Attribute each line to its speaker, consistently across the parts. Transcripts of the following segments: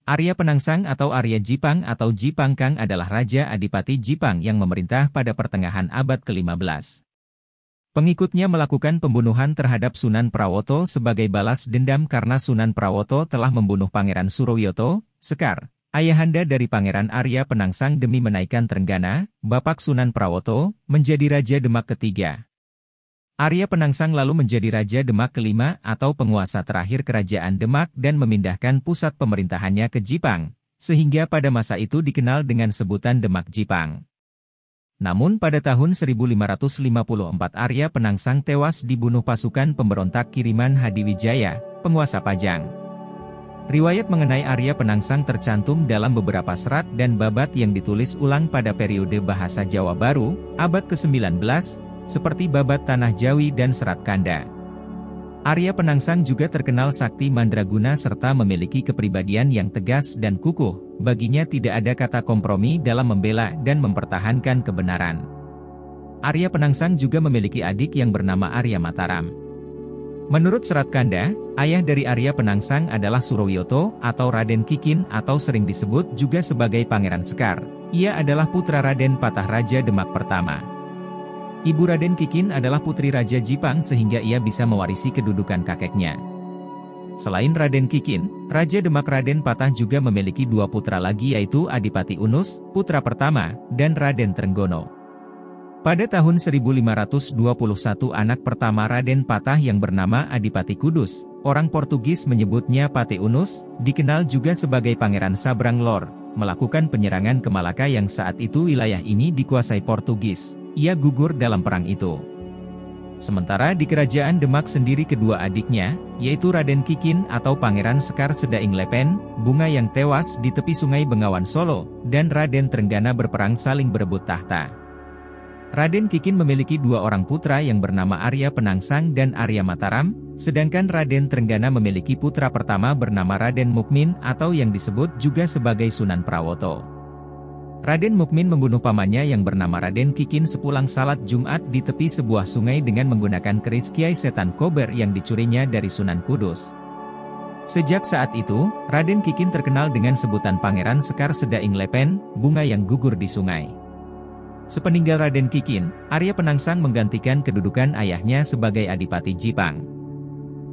Speaker 1: Arya Penangsang atau Arya Jipang atau Jipangkang adalah Raja Adipati Jipang yang memerintah pada pertengahan abad ke-15. Pengikutnya melakukan pembunuhan terhadap Sunan Prawoto sebagai balas dendam karena Sunan Prawoto telah membunuh Pangeran Surowiyoto, Sekar, ayahanda dari Pangeran Arya Penangsang demi menaikkan Trenggana, bapak Sunan Prawoto, menjadi Raja Demak ketiga. Arya Penangsang lalu menjadi Raja Demak kelima atau penguasa terakhir Kerajaan Demak dan memindahkan pusat pemerintahannya ke Jipang, sehingga pada masa itu dikenal dengan sebutan Demak Jipang. Namun pada tahun 1554 Arya Penangsang tewas dibunuh pasukan pemberontak kiriman Hadiwijaya, penguasa Pajang. Riwayat mengenai Arya Penangsang tercantum dalam beberapa serat dan babat yang ditulis ulang pada periode Bahasa Jawa Baru, abad ke-19, seperti babat Tanah Jawi dan Serat Kanda. Arya Penangsang juga terkenal sakti mandraguna serta memiliki kepribadian yang tegas dan kukuh. Baginya tidak ada kata kompromi dalam membela dan mempertahankan kebenaran. Arya Penangsang juga memiliki adik yang bernama Arya Mataram. Menurut Serat Kanda, ayah dari Arya Penangsang adalah Surowiyoto atau Raden Kikin atau sering disebut juga sebagai Pangeran Sekar. Ia adalah putra Raden Patah Raja Demak pertama. Ibu Raden Kikin adalah putri Raja Jipang sehingga ia bisa mewarisi kedudukan kakeknya. Selain Raden Kikin, Raja Demak Raden Patah juga memiliki dua putra lagi yaitu Adipati Unus, putra pertama, dan Raden Trenggono. Pada tahun 1521 anak pertama Raden Patah yang bernama Adipati Kudus, orang Portugis menyebutnya Pate Unus, dikenal juga sebagai Pangeran Sabrang Lor, melakukan penyerangan ke Malaka yang saat itu wilayah ini dikuasai Portugis. Ia gugur dalam perang itu. Sementara di Kerajaan Demak sendiri kedua adiknya, yaitu Raden Kikin atau Pangeran Sekar Sedaing Lepen, Bunga yang tewas di tepi Sungai Bengawan Solo, dan Raden Trenggana berperang saling berebut tahta. Raden Kikin memiliki dua orang putra yang bernama Arya Penangsang dan Arya Mataram, sedangkan Raden Trenggana memiliki putra pertama bernama Raden Mukmin atau yang disebut juga sebagai Sunan Prawoto. Raden Mukmin membunuh pamannya yang bernama Raden Kikin sepulang salat Jumat di tepi sebuah sungai dengan menggunakan keris Kiai Setan Kober yang dicurinya dari Sunan Kudus. Sejak saat itu, Raden Kikin terkenal dengan sebutan Pangeran Sekar Sedaing Lepen, Bunga yang gugur di sungai. Sepeninggal Raden Kikin, Arya Penangsang menggantikan kedudukan ayahnya sebagai Adipati Jipang.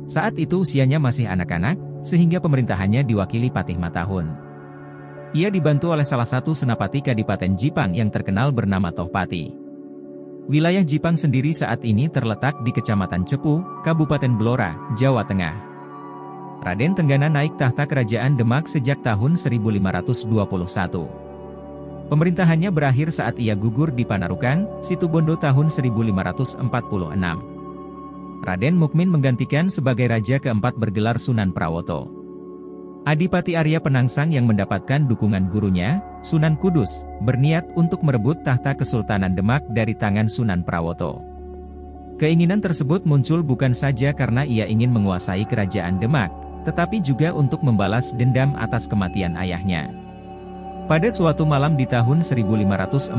Speaker 1: Saat itu usianya masih anak-anak, sehingga pemerintahannya diwakili Patih Matahun. Ia dibantu oleh salah satu senapati Kadipaten Jipang yang terkenal bernama Tohpati. Wilayah Jipang sendiri saat ini terletak di Kecamatan Cepu, Kabupaten Blora, Jawa Tengah. Raden Trenggana naik tahta Kerajaan Demak sejak tahun 1521. Pemerintahannya berakhir saat ia gugur di Panarukan, Situbondo tahun 1546. Raden Mukmin menggantikan sebagai raja keempat bergelar Sunan Prawoto. Adipati Arya Penangsang yang mendapatkan dukungan gurunya, Sunan Kudus, berniat untuk merebut tahta Kesultanan Demak dari tangan Sunan Prawoto. Keinginan tersebut muncul bukan saja karena ia ingin menguasai Kerajaan Demak, tetapi juga untuk membalas dendam atas kematian ayahnya. Pada suatu malam di tahun 1549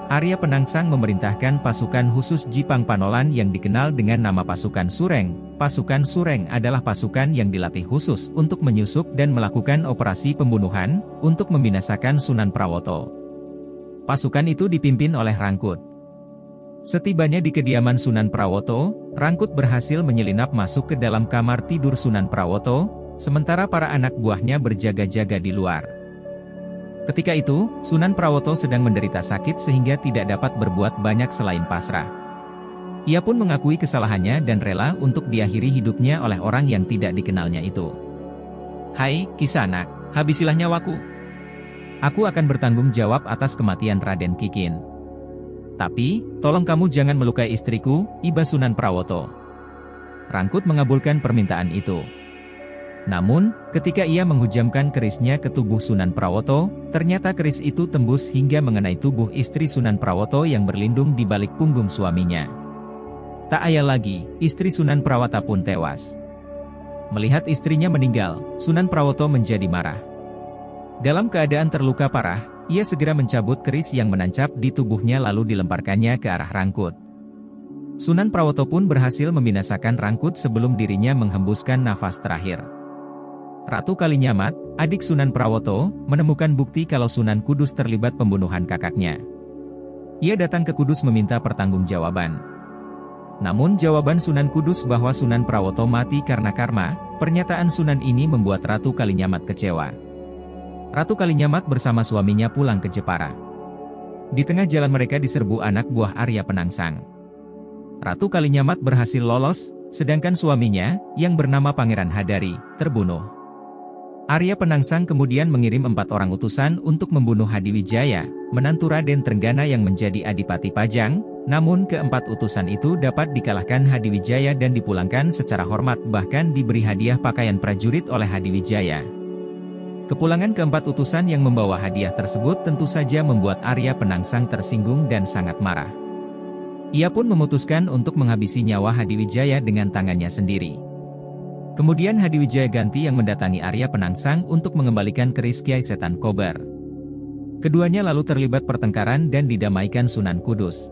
Speaker 1: Arya Penangsang memerintahkan pasukan khusus Jipang Panolan yang dikenal dengan nama pasukan Sureng. Pasukan Sureng adalah pasukan yang dilatih khusus untuk menyusup dan melakukan operasi pembunuhan, untuk membinasakan Sunan Prawoto. Pasukan itu dipimpin oleh Rangkut. Setibanya di kediaman Sunan Prawoto, Rangkut berhasil menyelinap masuk ke dalam kamar tidur Sunan Prawoto, sementara para anak buahnya berjaga-jaga di luar. Ketika itu, Sunan Prawoto sedang menderita sakit sehingga tidak dapat berbuat banyak selain pasrah. Ia pun mengakui kesalahannya dan rela untuk diakhiri hidupnya oleh orang yang tidak dikenalnya itu. "Hai, Kisanak, habisilah nyawaku. Aku akan bertanggung jawab atas kematian Raden Kikin. Tapi, tolong kamu jangan melukai istriku, Iba Sunan Prawoto." Rangkut mengabulkan permintaan itu. Namun, ketika ia menghujamkan kerisnya ke tubuh Sunan Prawoto, ternyata keris itu tembus hingga mengenai tubuh istri Sunan Prawoto yang berlindung di balik punggung suaminya. Tak ayal lagi, istri Sunan Prawata pun tewas. Melihat istrinya meninggal, Sunan Prawoto menjadi marah. Dalam keadaan terluka parah, ia segera mencabut keris yang menancap di tubuhnya lalu dilemparkannya ke arah Rangkut. Sunan Prawoto pun berhasil membinasakan Rangkut sebelum dirinya menghembuskan nafas terakhir. Ratu Kalinyamat, adik Sunan Prawoto, menemukan bukti kalau Sunan Kudus terlibat pembunuhan kakaknya. Ia datang ke Kudus meminta pertanggungjawaban. Namun jawaban Sunan Kudus bahwa Sunan Prawoto mati karena karma, pernyataan Sunan ini membuat Ratu Kalinyamat kecewa. Ratu Kalinyamat bersama suaminya pulang ke Jepara. Di tengah jalan mereka diserbu anak buah Arya Penangsang. Ratu Kalinyamat berhasil lolos, sedangkan suaminya, yang bernama Pangeran Hadari, terbunuh. Arya Penangsang kemudian mengirim 4 orang utusan untuk membunuh Hadiwijaya, menantu Raden Trenggana yang menjadi Adipati Pajang, namun keempat utusan itu dapat dikalahkan Hadiwijaya dan dipulangkan secara hormat, bahkan diberi hadiah pakaian prajurit oleh Hadiwijaya. Kepulangan keempat utusan yang membawa hadiah tersebut tentu saja membuat Arya Penangsang tersinggung dan sangat marah. Ia pun memutuskan untuk menghabisi nyawa Hadiwijaya dengan tangannya sendiri. Kemudian Hadiwijaya ganti yang mendatangi Arya Penangsang untuk mengembalikan keris Kiai Setan Kober. Keduanya lalu terlibat pertengkaran dan didamaikan Sunan Kudus.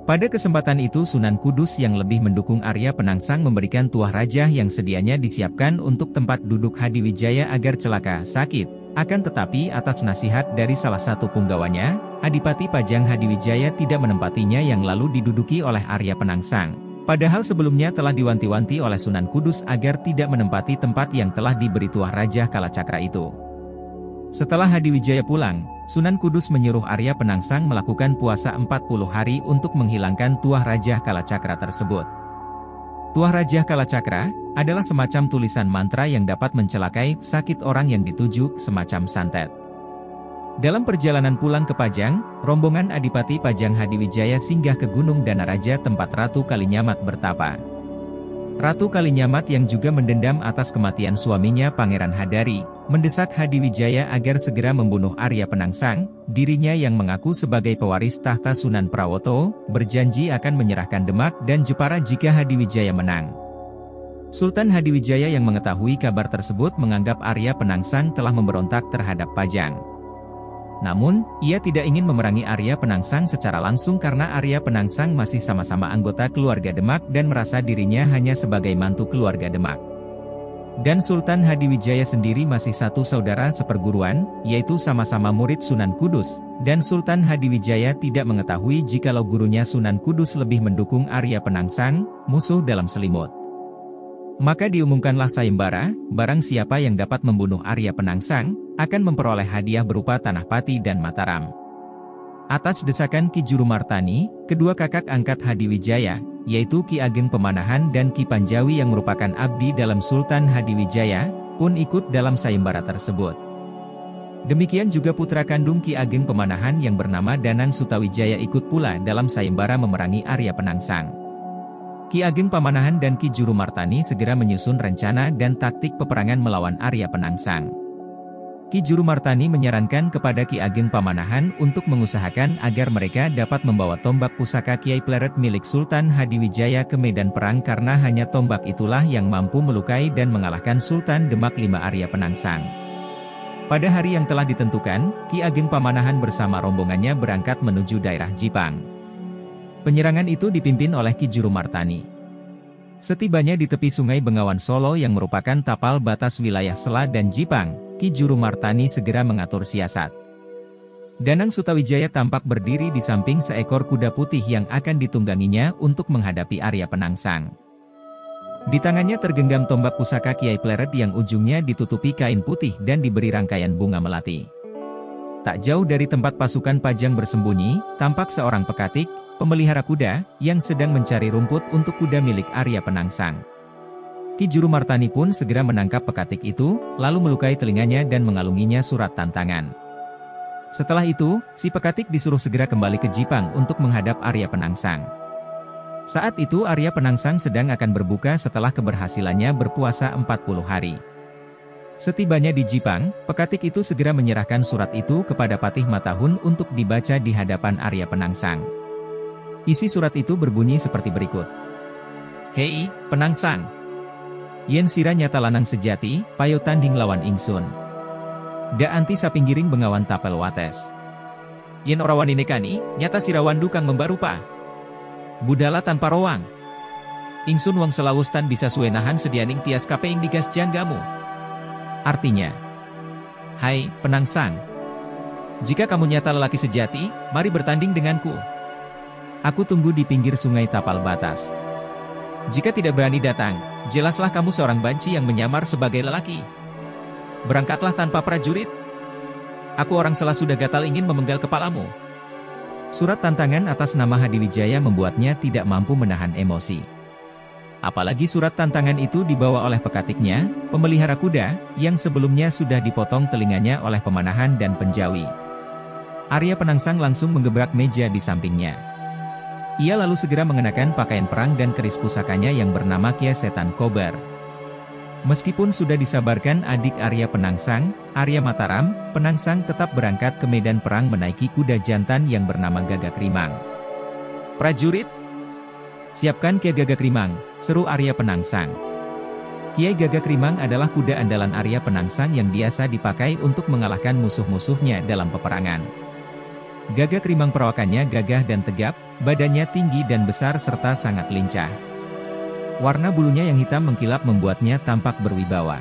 Speaker 1: Pada kesempatan itu Sunan Kudus yang lebih mendukung Arya Penangsang memberikan tuah raja yang sedianya disiapkan untuk tempat duduk Hadiwijaya agar celaka sakit. Akan tetapi atas nasihat dari salah satu punggawanya, Adipati Pajang Hadiwijaya tidak menempatinya yang lalu diduduki oleh Arya Penangsang. Padahal sebelumnya telah diwanti-wanti oleh Sunan Kudus agar tidak menempati tempat yang telah diberi tuah Raja Kalacakra itu. Setelah Hadiwijaya pulang, Sunan Kudus menyuruh Arya Penangsang melakukan puasa 40 hari untuk menghilangkan tuah Raja Kalacakra tersebut. Tuah Raja Kalacakra adalah semacam tulisan mantra yang dapat mencelakai sakit orang yang dituju, semacam santet. Dalam perjalanan pulang ke Pajang, rombongan Adipati Pajang Hadiwijaya singgah ke Gunung Danaraja tempat Ratu Kalinyamat bertapa. Ratu Kalinyamat yang juga mendendam atas kematian suaminya Pangeran Hadari, mendesak Hadiwijaya agar segera membunuh Arya Penangsang. Dirinya yang mengaku sebagai pewaris tahta Sunan Prawoto, berjanji akan menyerahkan Demak dan Jepara jika Hadiwijaya menang. Sultan Hadiwijaya yang mengetahui kabar tersebut menganggap Arya Penangsang telah memberontak terhadap Pajang. Namun, ia tidak ingin memerangi Arya Penangsang secara langsung karena Arya Penangsang masih sama-sama anggota keluarga Demak dan merasa dirinya hanya sebagai mantu keluarga Demak. Dan Sultan Hadiwijaya sendiri masih satu saudara seperguruan, yaitu sama-sama murid Sunan Kudus, dan Sultan Hadiwijaya tidak mengetahui jikalau gurunya Sunan Kudus lebih mendukung Arya Penangsang, musuh dalam selimut. Maka diumumkanlah sayembara, barang siapa yang dapat membunuh Arya Penangsang, akan memperoleh hadiah berupa Tanah Pati dan Mataram. Atas desakan Ki Jurumartani, kedua kakak angkat Hadiwijaya, yaitu Ki Ageng Pamanahan dan Ki Panjawi yang merupakan abdi dalam Sultan Hadiwijaya, pun ikut dalam sayembara tersebut. Demikian juga putra kandung Ki Ageng Pamanahan yang bernama Danang Sutawijaya ikut pula dalam sayembara memerangi Arya Penangsang. Ki Ageng Pamanahan dan Ki Jurumartani segera menyusun rencana dan taktik peperangan melawan Arya Penangsang. Ki Jurumartani menyarankan kepada Ki Ageng Pamanahan untuk mengusahakan agar mereka dapat membawa tombak pusaka Kiai Pleret milik Sultan Hadiwijaya ke medan perang karena hanya tombak itulah yang mampu melukai dan mengalahkan Sultan Demak V Arya Penangsang. Pada hari yang telah ditentukan, Ki Ageng Pamanahan bersama rombongannya berangkat menuju daerah Jipang. Penyerangan itu dipimpin oleh Ki Jurumartani. Setibanya di tepi Sungai Bengawan Solo yang merupakan tapal batas wilayah Sela dan Jipang, Ki Jurumartani segera mengatur siasat. Danang Sutawijaya tampak berdiri di samping seekor kuda putih yang akan ditungganginya untuk menghadapi Arya Penangsang. Di tangannya tergenggam tombak pusaka Kiai Pleret yang ujungnya ditutupi kain putih dan diberi rangkaian bunga melati. Tak jauh dari tempat pasukan Pajang bersembunyi, tampak seorang pekatik, pemelihara kuda, yang sedang mencari rumput untuk kuda milik Arya Penangsang. Ki Jurumartani pun segera menangkap pekatik itu, lalu melukai telinganya dan mengalunginya surat tantangan. Setelah itu, si pekatik disuruh segera kembali ke Jipang untuk menghadap Arya Penangsang. Saat itu Arya Penangsang sedang akan berbuka setelah keberhasilannya berpuasa 40 hari. Setibanya di Jipang, pekatik itu segera menyerahkan surat itu kepada Patih Matahun untuk dibaca di hadapan Arya Penangsang. Isi surat itu berbunyi seperti berikut. Hei, Penangsang. Yen sira nyata lanang sejati, payo tanding lawan ingsun. Da anti sapinggiring bengawan tapel wates. Yen ora wani nekani, nyata sirawandu kang membarupa. Budala tanpa rowang. Ingsun wong selawustan bisa suwenahan sedianing tias kapeing digas janggamu. Artinya, "Hai, Penangsang. Jika kamu nyata lelaki sejati, mari bertanding denganku. Aku tunggu di pinggir sungai tapal batas. Jika tidak berani datang, jelaslah kamu seorang banci yang menyamar sebagai lelaki. Berangkatlah tanpa prajurit. Aku orang Sela sudah gatal ingin memenggal kepalamu." Surat tantangan atas nama Hadiwijaya membuatnya tidak mampu menahan emosi. Apalagi surat tantangan itu dibawa oleh pekatiknya, pemelihara kuda, yang sebelumnya sudah dipotong telinganya oleh pemanahan dan penjawi. Arya Penangsang langsung menggebrak meja di sampingnya. Ia lalu segera mengenakan pakaian perang dan keris pusakanya yang bernama Kiai Setan Kober. Meskipun sudah disabarkan adik Arya Penangsang, Arya Mataram, Penangsang tetap berangkat ke medan perang menaiki kuda jantan yang bernama Gagak Rimang. "Prajurit, siapkan Kiai Gagak Rimang," seru Arya Penangsang. Kiai Gagak Rimang adalah kuda andalan Arya Penangsang yang biasa dipakai untuk mengalahkan musuh-musuhnya dalam peperangan. Gagak Rimang perawakannya gagah dan tegap, badannya tinggi dan besar serta sangat lincah. Warna bulunya yang hitam mengkilap membuatnya tampak berwibawa.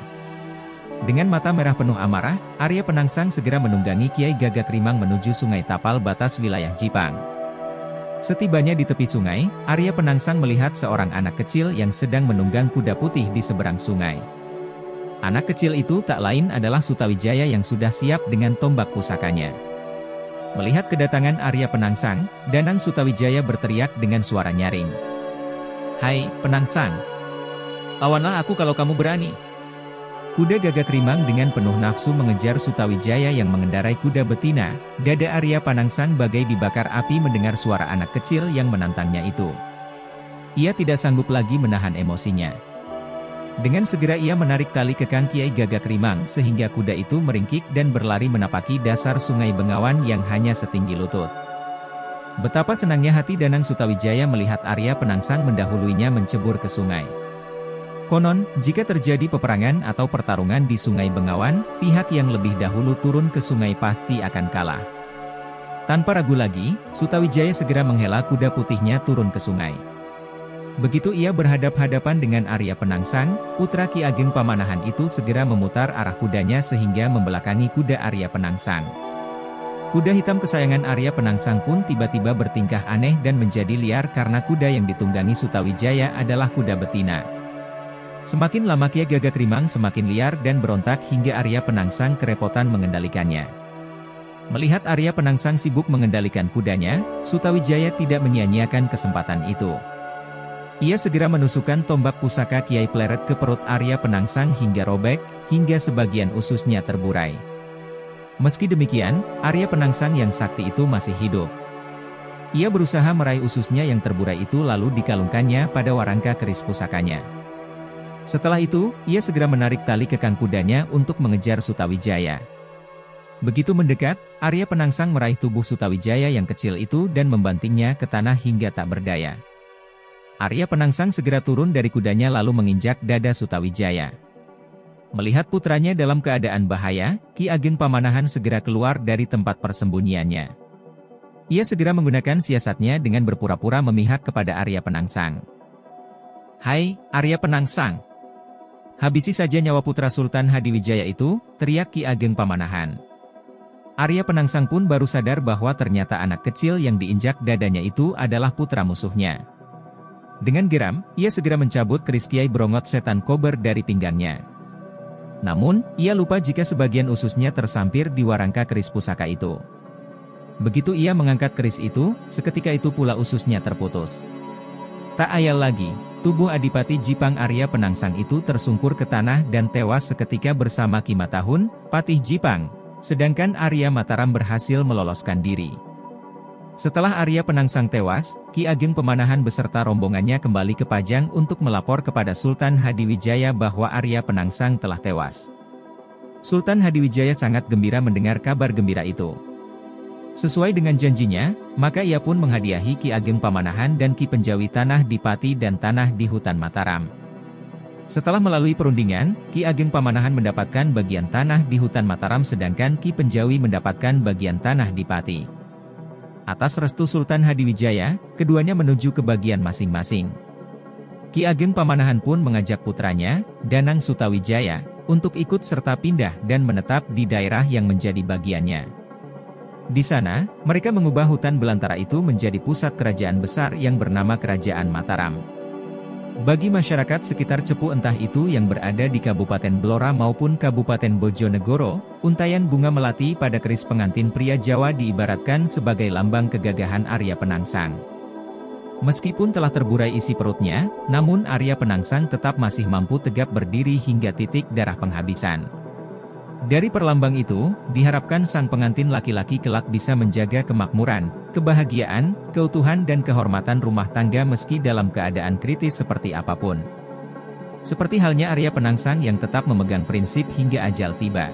Speaker 1: Dengan mata merah penuh amarah, Arya Penangsang segera menunggangi Kiai Gagak Rimang menuju sungai tapal batas wilayah Jipang. Setibanya di tepi sungai, Arya Penangsang melihat seorang anak kecil yang sedang menunggang kuda putih di seberang sungai. Anak kecil itu tak lain adalah Sutawijaya yang sudah siap dengan tombak pusakanya. Melihat kedatangan Arya Penangsang, Danang Sutawijaya berteriak dengan suara nyaring. "Hai, Penangsang. Lawanlah aku kalau kamu berani." Kuda Gagak Rimang dengan penuh nafsu mengejar Sutawijaya yang mengendarai kuda betina. Dada Arya Penangsang bagai dibakar api mendengar suara anak kecil yang menantangnya itu. Ia tidak sanggup lagi menahan emosinya. Dengan segera ia menarik tali kekang Kiai Gagak Rimang sehingga kuda itu meringkik dan berlari menapaki dasar sungai Bengawan yang hanya setinggi lutut. Betapa senangnya hati Danang Sutawijaya melihat Arya Penangsang mendahuluinya mencebur ke sungai. Konon, jika terjadi peperangan atau pertarungan di sungai Bengawan, pihak yang lebih dahulu turun ke sungai pasti akan kalah. Tanpa ragu lagi, Sutawijaya segera menghela kuda putihnya turun ke sungai. Begitu ia berhadap-hadapan dengan Arya Penangsang, putra Ki Ageng Pamanahan itu segera memutar arah kudanya sehingga membelakangi kuda Arya Penangsang. Kuda hitam kesayangan Arya Penangsang pun tiba-tiba bertingkah aneh dan menjadi liar karena kuda yang ditunggangi Sutawijaya adalah kuda betina. Semakin lama Kiai Gagak Rimang semakin liar dan berontak hingga Arya Penangsang kerepotan mengendalikannya. Melihat Arya Penangsang sibuk mengendalikan kudanya, Sutawijaya tidak menyia-nyiakan kesempatan itu. Ia segera menusukkan tombak pusaka Kiai Pleret ke perut Arya Penangsang hingga robek, hingga sebagian ususnya terburai. Meski demikian, Arya Penangsang yang sakti itu masih hidup. Ia berusaha meraih ususnya yang terburai itu lalu dikalungkannya pada warangka keris pusakanya. Setelah itu, ia segera menarik tali kekang kudanya untuk mengejar Sutawijaya. Begitu mendekat, Arya Penangsang meraih tubuh Sutawijaya yang kecil itu dan membantingnya ke tanah hingga tak berdaya. Arya Penangsang segera turun dari kudanya lalu menginjak dada Sutawijaya. Melihat putranya dalam keadaan bahaya, Ki Ageng Pamanahan segera keluar dari tempat persembunyiannya. Ia segera menggunakan siasatnya dengan berpura-pura memihak kepada Arya Penangsang. "Hai, Arya Penangsang. Habisi saja nyawa putra Sultan Hadiwijaya itu," teriak Ki Ageng Pamanahan. Arya Penangsang pun baru sadar bahwa ternyata anak kecil yang diinjak dadanya itu adalah putra musuhnya. Dengan geram, ia segera mencabut keris Kiai Brongot Setan Kober dari pinggangnya. Namun, ia lupa jika sebagian ususnya tersampir di warangka keris pusaka itu. Begitu ia mengangkat keris itu, seketika itu pula ususnya terputus. Tak ayal lagi, tubuh Adipati Jipang Arya Penangsang itu tersungkur ke tanah dan tewas seketika bersama Ki Matahun, Patih Jipang, sedangkan Arya Mataram berhasil meloloskan diri. Setelah Arya Penangsang tewas, Ki Ageng Pamanahan beserta rombongannya kembali ke Pajang untuk melapor kepada Sultan Hadiwijaya bahwa Arya Penangsang telah tewas. Sultan Hadiwijaya sangat gembira mendengar kabar gembira itu. Sesuai dengan janjinya, maka ia pun menghadiahi Ki Ageng Pamanahan dan Ki Penjawi tanah di Pati dan tanah di hutan Mataram. Setelah melalui perundingan, Ki Ageng Pamanahan mendapatkan bagian tanah di hutan Mataram sedangkan Ki Penjawi mendapatkan bagian tanah di Pati. Atas restu Sultan Hadiwijaya, keduanya menuju ke bagian masing-masing. Ki Ageng Pamanahan pun mengajak putranya, Danang Sutawijaya, untuk ikut serta pindah dan menetap di daerah yang menjadi bagiannya. Di sana, mereka mengubah hutan belantara itu menjadi pusat kerajaan besar yang bernama Kerajaan Mataram. Bagi masyarakat sekitar Cepu entah itu yang berada di Kabupaten Blora maupun Kabupaten Bojonegoro, untayan bunga melati pada keris pengantin pria Jawa diibaratkan sebagai lambang kegagahan Arya Penangsang. Meskipun telah terburai isi perutnya, namun Arya Penangsang tetap masih mampu tegap berdiri hingga titik darah penghabisan. Dari perlambang itu, diharapkan sang pengantin laki-laki kelak bisa menjaga kemakmuran, kebahagiaan, keutuhan dan kehormatan rumah tangga meski dalam keadaan kritis seperti apapun. Seperti halnya Arya Penangsang yang tetap memegang prinsip hingga ajal tiba.